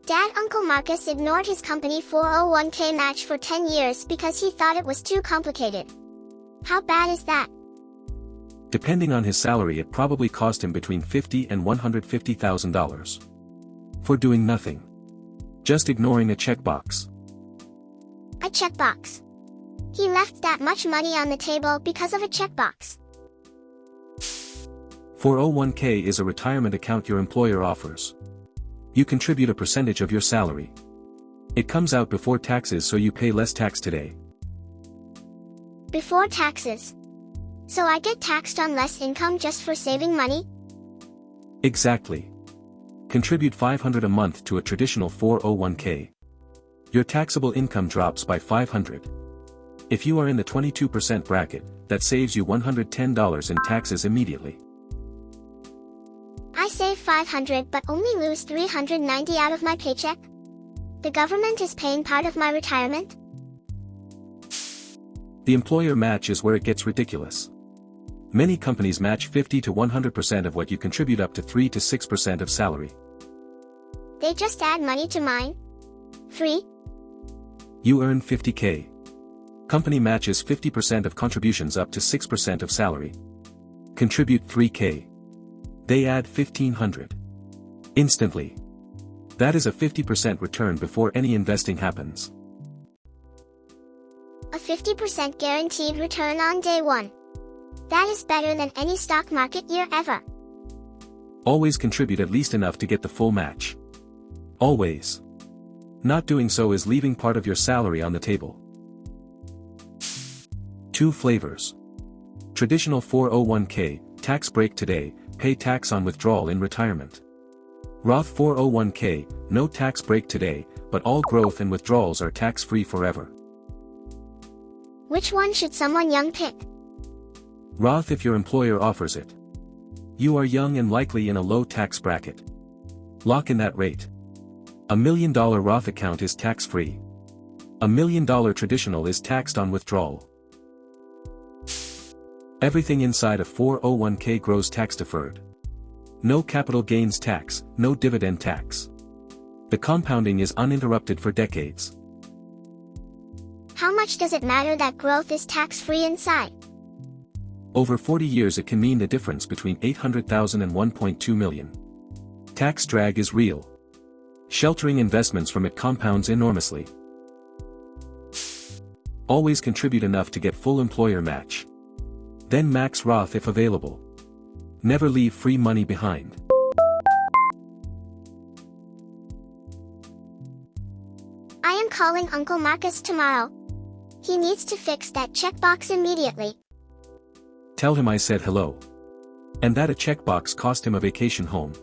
Dad, Uncle Marcus ignored his company 401k match for 10 years because he thought it was too complicated. How bad is that? Depending on his salary, it probably cost him between $50,000 and $150,000. For doing nothing. Just ignoring a checkbox. A checkbox. He left that much money on the table because of a checkbox. 401k is a retirement account your employer offers. You contribute a percentage of your salary. It comes out before taxes, so you pay less tax today. Before taxes. So I get taxed on less income just for saving money? Exactly. Contribute $500 a month to a traditional 401k. Your taxable income drops by $500. If you are in the 22% bracket, that saves you $110 in taxes immediately. I save $500 but only lose $390 out of my paycheck? The government is paying part of my retirement? The employer match is where it gets ridiculous. Many companies match 50 to 100% of what you contribute, up to 3 to 6% of salary. They just add money to mine? Free? You earn $50K. Company matches 50% of contributions up to 6% of salary. Contribute $3K. They add $1,500. Instantly. That is a 50% return before any investing happens. A 50% guaranteed return on day one. That is better than any stock market year ever. Always contribute at least enough to get the full match. Always. Not doing so is leaving part of your salary on the table. 2 flavors. Traditional 401k, tax break today, pay tax on withdrawal in retirement. Roth 401k, no tax break today, but all growth and withdrawals are tax-free forever. Which one should someone young pick? Roth if your employer offers it. You are young and likely in a low tax bracket. Lock in that rate. $1 million Roth account is tax-free. $1 million traditional is taxed on withdrawal. Everything inside a 401k grows tax-deferred. No capital gains tax, no dividend tax. The compounding is uninterrupted for decades. How much does it matter that growth is tax-free inside? Over 40 years it can mean the difference between $800,000 and $1.2 million. Tax drag is real. Sheltering investments from it compounds enormously. Always contribute enough to get full employer match. Then max Roth if available. Never leave free money behind. I am calling Uncle Marcus tomorrow. He needs to fix that checkbox immediately. Tell him I said hello. And that a checkbox cost him a vacation home.